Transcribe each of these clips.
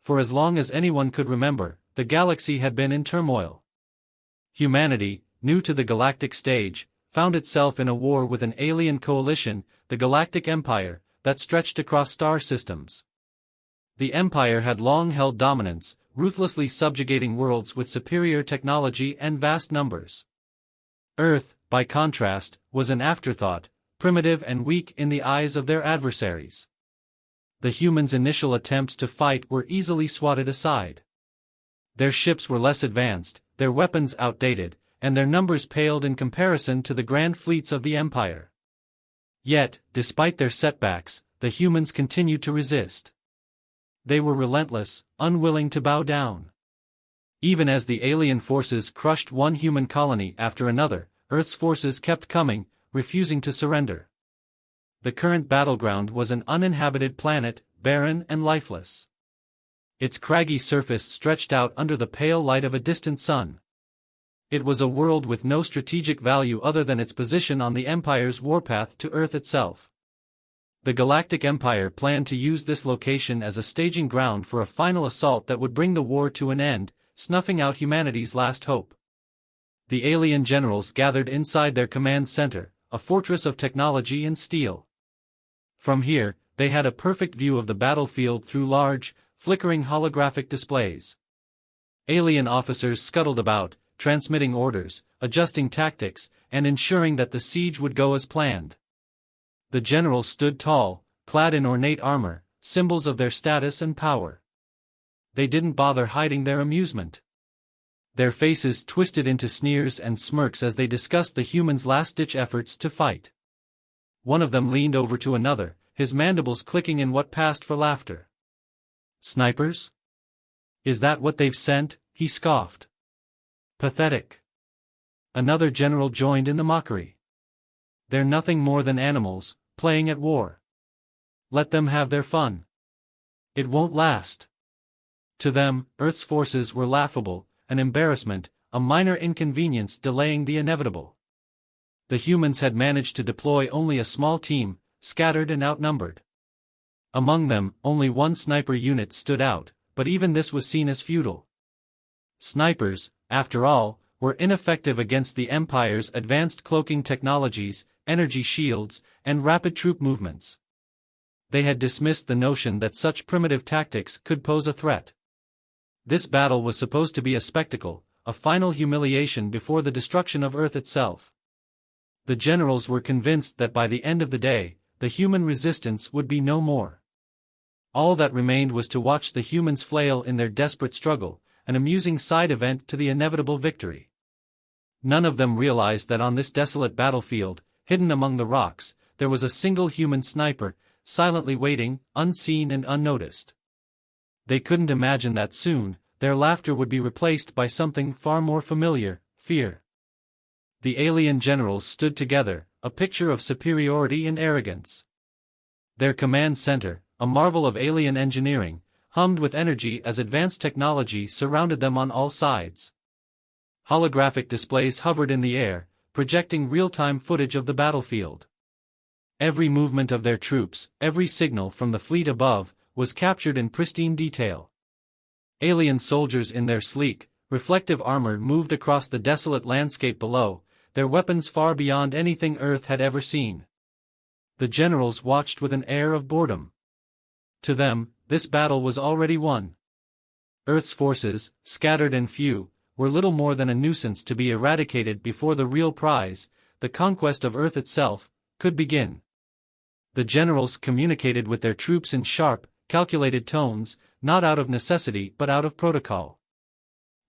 For as long as anyone could remember, the galaxy had been in turmoil. Humanity, new to the galactic stage, found itself in a war with an alien coalition, the Galactic Empire, that stretched across star systems. The Empire had long held dominance, ruthlessly subjugating worlds with superior technology and vast numbers. Earth, by contrast, was an afterthought, primitive and weak in the eyes of their adversaries. The humans' initial attempts to fight were easily swatted aside. Their ships were less advanced, their weapons outdated, and their numbers paled in comparison to the grand fleets of the Empire. Yet, despite their setbacks, the humans continued to resist. They were relentless, unwilling to bow down. Even as the alien forces crushed one human colony after another, Earth's forces kept coming, refusing to surrender. The current battleground was an uninhabited planet, barren and lifeless. Its craggy surface stretched out under the pale light of a distant sun. It was a world with no strategic value other than its position on the Empire's warpath to Earth itself. The Galactic Empire planned to use this location as a staging ground for a final assault that would bring the war to an end, snuffing out humanity's last hope. The alien generals gathered inside their command center, a fortress of technology and steel. From here, they had a perfect view of the battlefield through large, flickering holographic displays. Alien officers scuttled about, transmitting orders, adjusting tactics, and ensuring that the siege would go as planned. The generals stood tall, clad in ornate armor, symbols of their status and power. They didn't bother hiding their amusement. Their faces twisted into sneers and smirks as they discussed the humans' last-ditch efforts to fight. One of them leaned over to another, his mandibles clicking in what passed for laughter. "Snipers? Is that what they've sent?" he scoffed. "Pathetic." Another general joined in the mockery. "They're nothing more than animals, playing at war. Let them have their fun. It won't last." To them, Earth's forces were laughable, an embarrassment, a minor inconvenience delaying the inevitable. The humans had managed to deploy only a small team, scattered and outnumbered. Among them, only one sniper unit stood out, but even this was seen as futile. Snipers, after all, were ineffective against the Empire's advanced cloaking technologies, energy shields, and rapid troop movements. They had dismissed the notion that such primitive tactics could pose a threat. This battle was supposed to be a spectacle, a final humiliation before the destruction of Earth itself. The generals were convinced that by the end of the day, the human resistance would be no more. All that remained was to watch the humans flail in their desperate struggle, an amusing side event to the inevitable victory. None of them realized that on this desolate battlefield, hidden among the rocks, there was a single human sniper, silently waiting, unseen and unnoticed. They couldn't imagine that soon, their laughter would be replaced by something far more familiar, fear. The alien generals stood together, a picture of superiority and arrogance. Their command center, a marvel of alien engineering, hummed with energy as advanced technology surrounded them on all sides. Holographic displays hovered in the air, projecting real-time footage of the battlefield. Every movement of their troops, every signal from the fleet above, was captured in pristine detail. Alien soldiers in their sleek, reflective armor moved across the desolate landscape below, their weapons far beyond anything Earth had ever seen. The generals watched with an air of boredom. To them, this battle was already won. Earth's forces, scattered and few, were little more than a nuisance to be eradicated before the real prize, the conquest of Earth itself, could begin. The generals communicated with their troops in sharp, calculated tones, not out of necessity but out of protocol.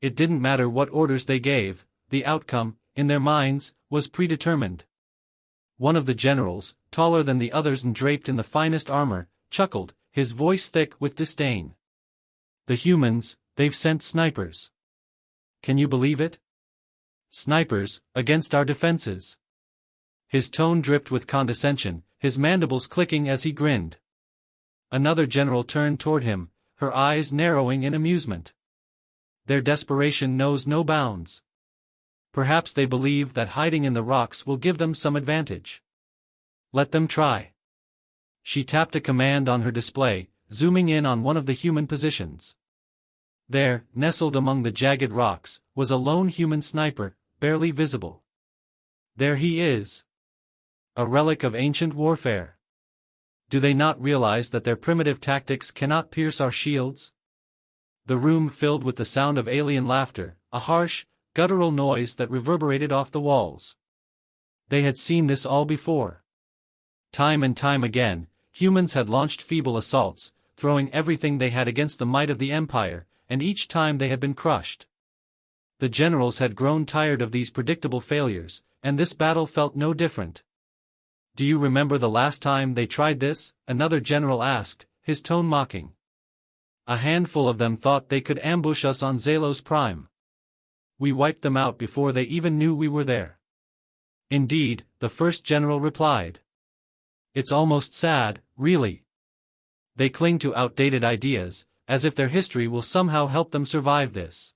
It didn't matter what orders they gave, the outcome, in their minds, was predetermined. One of the generals, taller than the others and draped in the finest armor, chuckled, his voice thick with disdain. "The humans, they've sent snipers. Can you believe it? Snipers, against our defenses." His tone dripped with condescension, his mandibles clicking as he grinned. Another general turned toward him, her eyes narrowing in amusement. Their desperation knows no bounds. Perhaps they believe that hiding in the rocks will give them some advantage. Let them try. She tapped a command on her display, zooming in on one of the human positions. There, nestled among the jagged rocks, was a lone human sniper, barely visible. There he is. A relic of ancient warfare. Do they not realize that their primitive tactics cannot pierce our shields? The room filled with the sound of alien laughter, a harsh, guttural noise that reverberated off the walls. They had seen this all before. Time and time again, humans had launched feeble assaults, throwing everything they had against the might of the Empire, and each time they had been crushed. The generals had grown tired of these predictable failures, and this battle felt no different. "Do you remember the last time they tried this?" another general asked, his tone mocking. "A handful of them thought they could ambush us on Zalos Prime. We wiped them out before they even knew we were there." "Indeed," the first general replied. "It's almost sad, really. They cling to outdated ideas, as if their history will somehow help them survive this."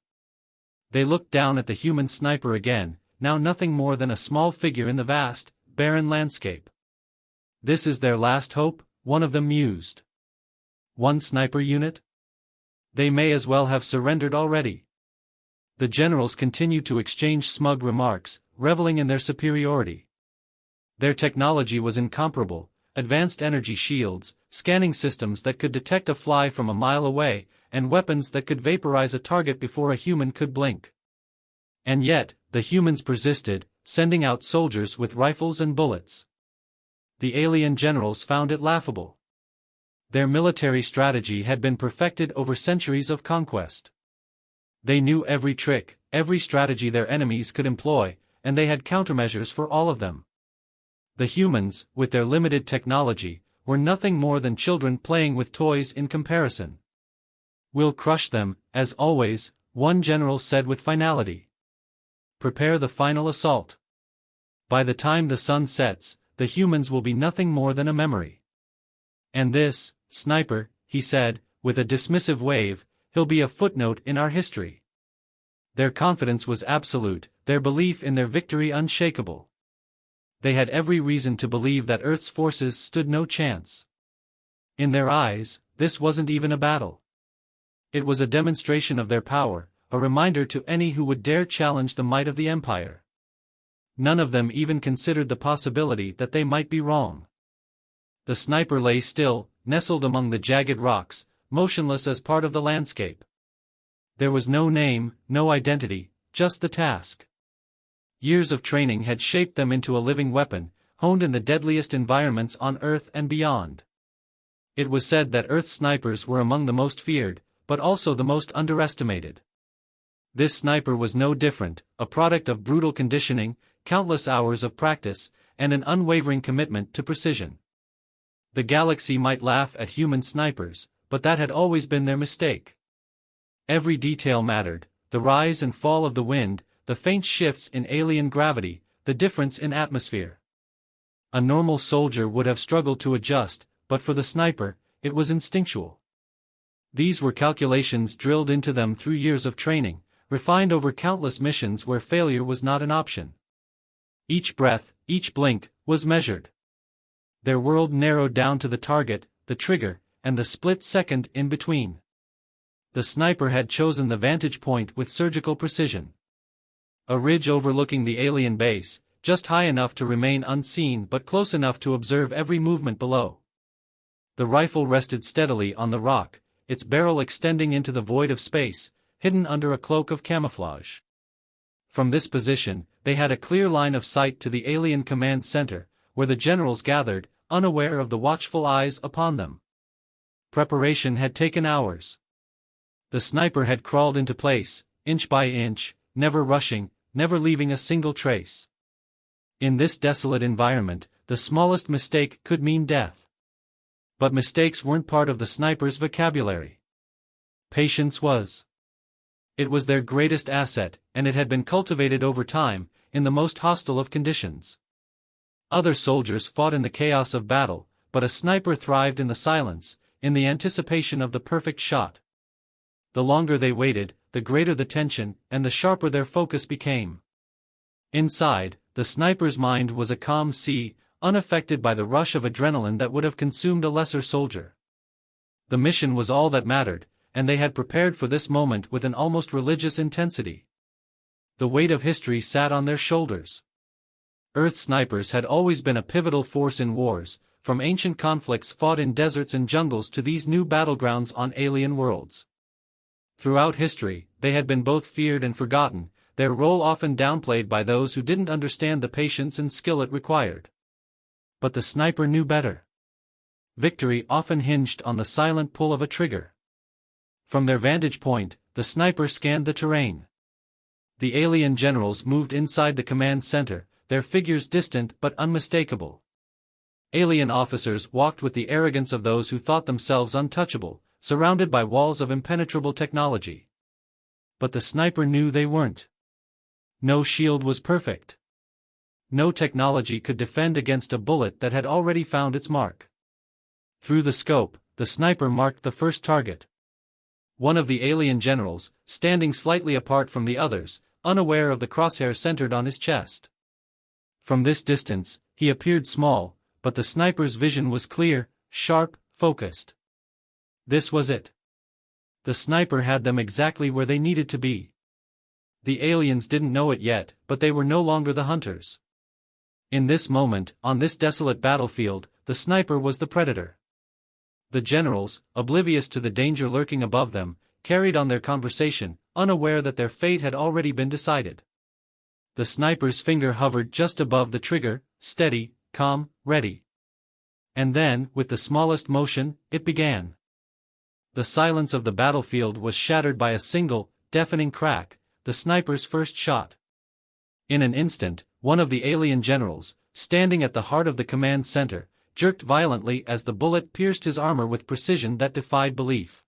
They looked down at the human sniper again, now nothing more than a small figure in the vast, barren landscape. "This is their last hope," one of them mused. "One sniper unit? They may as well have surrendered already." The generals continued to exchange smug remarks, reveling in their superiority. Their technology was incomparable: advanced energy shields, scanning systems that could detect a fly from a mile away, and weapons that could vaporize a target before a human could blink. And yet, the humans persisted, sending out soldiers with rifles and bullets. The alien generals found it laughable. Their military strategy had been perfected over centuries of conquest. They knew every trick, every strategy their enemies could employ, and they had countermeasures for all of them. The humans, with their limited technology, were nothing more than children playing with toys in comparison. "We'll crush them, as always," one general said with finality. "Prepare the final assault. By the time the sun sets, the humans will be nothing more than a memory. And this, sniper," he said, with a dismissive wave, "he'll be a footnote in our history." Their confidence was absolute, their belief in their victory unshakable. They had every reason to believe that Earth's forces stood no chance. In their eyes, this wasn't even a battle. It was a demonstration of their power, a reminder to any who would dare challenge the might of the Empire. None of them even considered the possibility that they might be wrong. The sniper lay still, nestled among the jagged rocks, motionless as part of the landscape. There was no name, no identity, just the task. Years of training had shaped them into a living weapon, honed in the deadliest environments on Earth and beyond. It was said that Earth snipers were among the most feared, but also the most underestimated. This sniper was no different, a product of brutal conditioning, countless hours of practice, and an unwavering commitment to precision. The galaxy might laugh at human snipers, but that had always been their mistake. Every detail mattered: the rise and fall of the wind, the faint shifts in alien gravity, the difference in atmosphere. A normal soldier would have struggled to adjust, but for the sniper, it was instinctual. These were calculations drilled into them through years of training, refined over countless missions where failure was not an option. Each breath, each blink, was measured. Their world narrowed down to the target, the trigger, and the split second in between. The sniper had chosen the vantage point with surgical precision. A ridge overlooking the alien base, just high enough to remain unseen but close enough to observe every movement below. The rifle rested steadily on the rock, its barrel extending into the void of space, hidden under a cloak of camouflage. From this position, they had a clear line of sight to the alien command center, where the generals gathered, unaware of the watchful eyes upon them. Preparation had taken hours. The sniper had crawled into place, inch by inch, never rushing, never leaving a single trace. In this desolate environment, the smallest mistake could mean death. But mistakes weren't part of the sniper's vocabulary. Patience was. It was their greatest asset, and it had been cultivated over time, in the most hostile of conditions. Other soldiers fought in the chaos of battle, but a sniper thrived in the silence, in the anticipation of the perfect shot. The longer they waited, the greater the tension, and the sharper their focus became. Inside, the sniper's mind was a calm sea, unaffected by the rush of adrenaline that would have consumed a lesser soldier. The mission was all that mattered, and they had prepared for this moment with an almost religious intensity. The weight of history sat on their shoulders. Earth snipers had always been a pivotal force in wars, from ancient conflicts fought in deserts and jungles to these new battlegrounds on alien worlds. Throughout history, they had been both feared and forgotten, their role often downplayed by those who didn't understand the patience and skill it required. But the sniper knew better. Victory often hinged on the silent pull of a trigger. From their vantage point, the sniper scanned the terrain. The alien generals moved inside the command center, their figures distant but unmistakable. Alien officers walked with the arrogance of those who thought themselves untouchable, surrounded by walls of impenetrable technology. But the sniper knew they weren't. No shield was perfect. No technology could defend against a bullet that had already found its mark. Through the scope, the sniper marked the first target. One of the alien generals, standing slightly apart from the others, unaware of the crosshair centered on his chest. From this distance, he appeared small, but the sniper's vision was clear, sharp, focused. This was it. The sniper had them exactly where they needed to be. The aliens didn't know it yet, but they were no longer the hunters. In this moment, on this desolate battlefield, the sniper was the predator. The generals, oblivious to the danger lurking above them, carried on their conversation, unaware that their fate had already been decided. The sniper's finger hovered just above the trigger, steady, calm, ready. And then, with the smallest motion, it began. The silence of the battlefield was shattered by a single, deafening crack, the sniper's first shot. In an instant, one of the alien generals, standing at the heart of the command center, jerked violently as the bullet pierced his armor with precision that defied belief.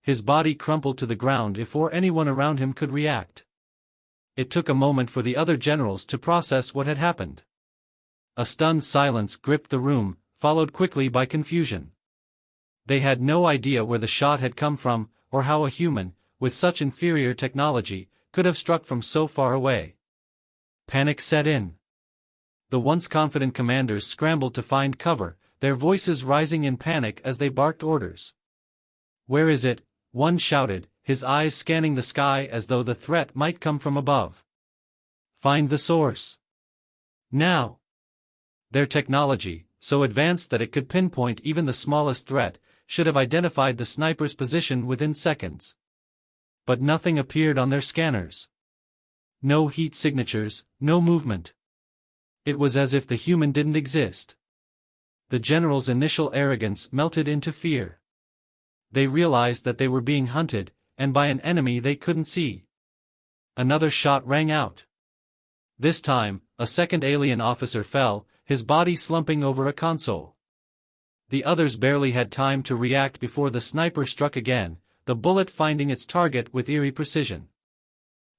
His body crumpled to the ground before anyone around him could react. It took a moment for the other generals to process what had happened. A stunned silence gripped the room, followed quickly by confusion. They had no idea where the shot had come from, or how a human, with such inferior technology, could have struck from so far away. Panic set in. The once confident commanders scrambled to find cover, their voices rising in panic as they barked orders. "Where is it?" one shouted, his eyes scanning the sky as though the threat might come from above. "Find the source. Now!" Their technology, so advanced that it could pinpoint even the smallest threat, should have identified the sniper's position within seconds. But nothing appeared on their scanners. No heat signatures, no movement. It was as if the human didn't exist. The general's initial arrogance melted into fear. They realized that they were being hunted, and by an enemy they couldn't see. Another shot rang out. This time, a second alien officer fell, his body slumping over a console. The others barely had time to react before the sniper struck again, the bullet finding its target with eerie precision.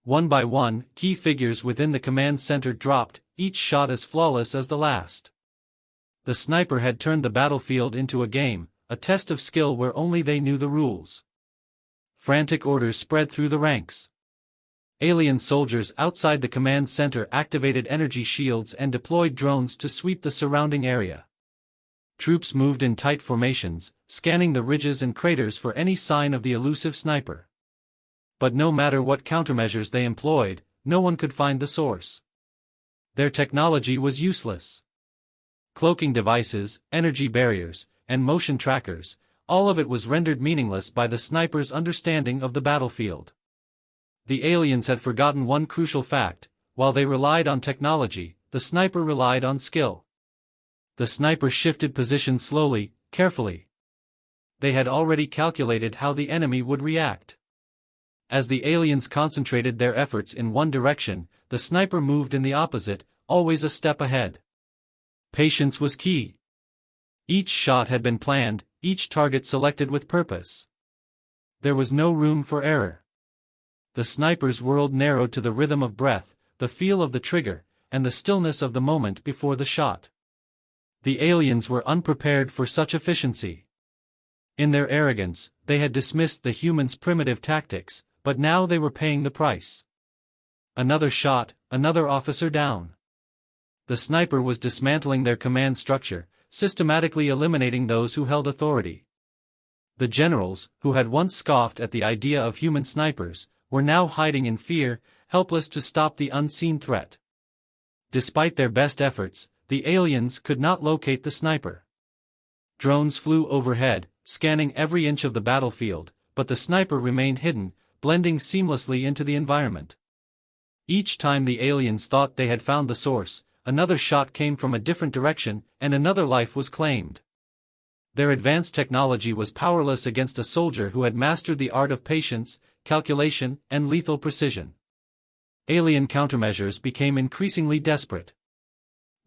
One by one, key figures within the command center dropped, each shot as flawless as the last. The sniper had turned the battlefield into a game, a test of skill where only they knew the rules. Frantic orders spread through the ranks. Alien soldiers outside the command center activated energy shields and deployed drones to sweep the surrounding area. Troops moved in tight formations, scanning the ridges and craters for any sign of the elusive sniper. But no matter what countermeasures they employed, no one could find the source. Their technology was useless. Cloaking devices, energy barriers, and motion trackers, all of it was rendered meaningless by the sniper's understanding of the battlefield. The aliens had forgotten one crucial fact: while they relied on technology, the sniper relied on skill. The sniper shifted position slowly, carefully. They had already calculated how the enemy would react. As the aliens concentrated their efforts in one direction, the sniper moved in the opposite, always a step ahead. Patience was key. Each shot had been planned, each target selected with purpose. There was no room for error. The sniper's world narrowed to the rhythm of breath, the feel of the trigger, and the stillness of the moment before the shot. The aliens were unprepared for such efficiency. In their arrogance, they had dismissed the humans' primitive tactics, but now they were paying the price. Another shot, another officer down. The sniper was dismantling their command structure, systematically eliminating those who held authority. The generals, who had once scoffed at the idea of human snipers, were now hiding in fear, helpless to stop the unseen threat. Despite their best efforts, the aliens could not locate the sniper. Drones flew overhead, scanning every inch of the battlefield, but the sniper remained hidden, blending seamlessly into the environment. Each time the aliens thought they had found the source, another shot came from a different direction, and another life was claimed. Their advanced technology was powerless against a soldier who had mastered the art of patience, calculation, and lethal precision. Alien countermeasures became increasingly desperate.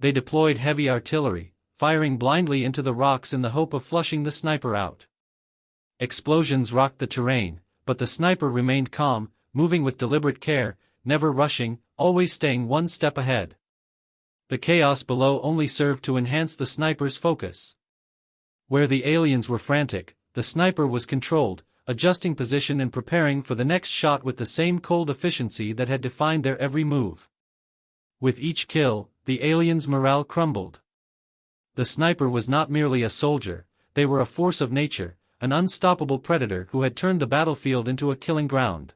They deployed heavy artillery, firing blindly into the rocks in the hope of flushing the sniper out. Explosions rocked the terrain, but the sniper remained calm, moving with deliberate care, never rushing, always staying one step ahead. The chaos below only served to enhance the sniper's focus. Where the aliens were frantic, the sniper was controlled, adjusting position and preparing for the next shot with the same cold efficiency that had defined their every move. With each kill, the aliens' morale crumbled. The sniper was not merely a soldier, they were a force of nature, an unstoppable predator who had turned the battlefield into a killing ground.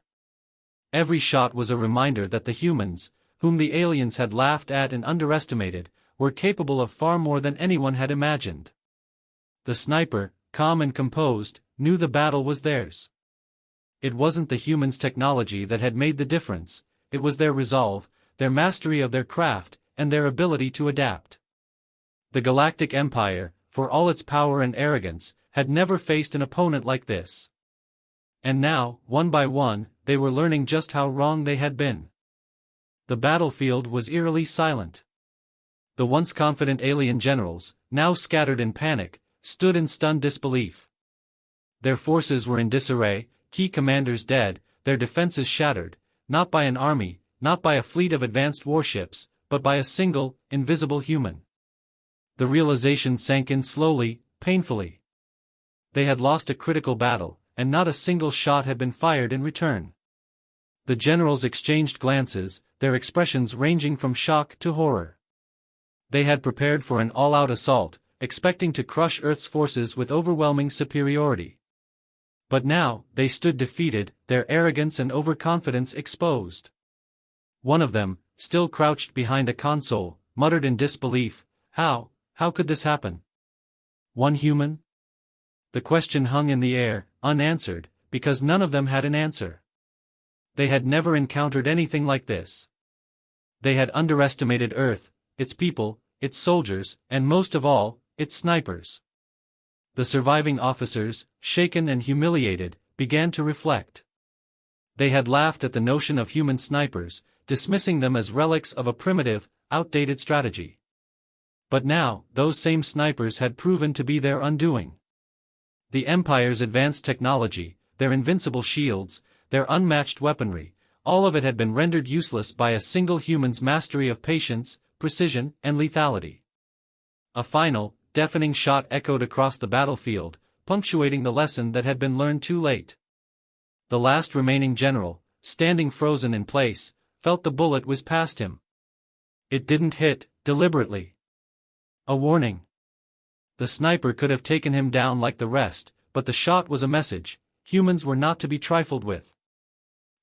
Every shot was a reminder that the humans, whom the aliens had laughed at and underestimated, were capable of far more than anyone had imagined. The sniper, calm and composed, knew the battle was theirs. It wasn't the humans' technology that had made the difference, it was their resolve, their mastery of their craft, and their ability to adapt. The Galactic Empire, for all its power and arrogance, had never faced an opponent like this. And now, one by one, they were learning just how wrong they had been. The battlefield was eerily silent. The once confident alien generals, now scattered in panic, stood in stunned disbelief. Their forces were in disarray, key commanders dead, their defenses shattered, not by an army, not by a fleet of advanced warships, but by a single, invisible human. The realization sank in slowly, painfully. They had lost a critical battle, and not a single shot had been fired in return. The generals exchanged glances, their expressions ranging from shock to horror. They had prepared for an all-out assault, expecting to crush Earth's forces with overwhelming superiority. But now, they stood defeated, their arrogance and overconfidence exposed. One of them, still crouched behind a console, muttered in disbelief, how could this happen? One human? The question hung in the air, unanswered, because none of them had an answer. They had never encountered anything like this. They had underestimated Earth, its people, its soldiers, and most of all, its snipers. The surviving officers, shaken and humiliated, began to reflect. They had laughed at the notion of human snipers, dismissing them as relics of a primitive, outdated strategy. But now, those same snipers had proven to be their undoing. The Empire's advanced technology, their invincible shields, their unmatched weaponry, all of it had been rendered useless by a single human's mastery of patience, precision, and lethality. A final, deafening shot echoed across the battlefield, punctuating the lesson that had been learned too late. The last remaining general, standing frozen in place, felt the bullet whiz past him. It didn't hit, deliberately. A warning. The sniper could have taken him down like the rest, but the shot was a message: humans were not to be trifled with.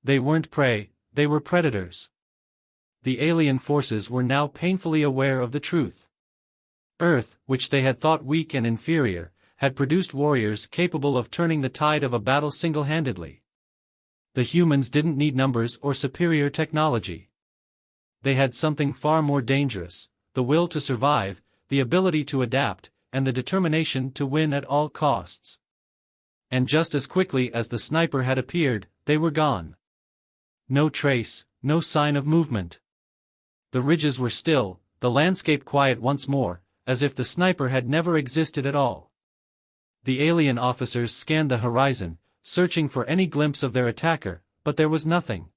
They weren't prey, they were predators. The alien forces were now painfully aware of the truth. Earth, which they had thought weak and inferior, had produced warriors capable of turning the tide of a battle single-handedly. The humans didn't need numbers or superior technology. They had something far more dangerous: the will to survive, the ability to adapt, and the determination to win at all costs. And just as quickly as the sniper had appeared, they were gone. No trace, no sign of movement. The ridges were still, the landscape quiet once more, as if the sniper had never existed at all. The alien officers scanned the horizon, searching for any glimpse of their attacker, but there was nothing.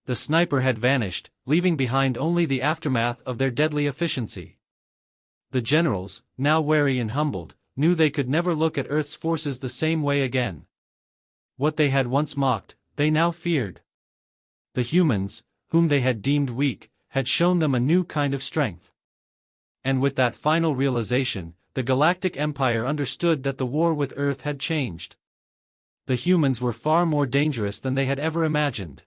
The sniper had vanished, leaving behind only the aftermath of their deadly efficiency. The generals, now wary and humbled, knew they could never look at Earth's forces the same way again. What they had once mocked, they now feared. The humans, whom they had deemed weak, had shown them a new kind of strength. And with that final realization, the Galactic Empire understood that the war with Earth had changed. The humans were far more dangerous than they had ever imagined.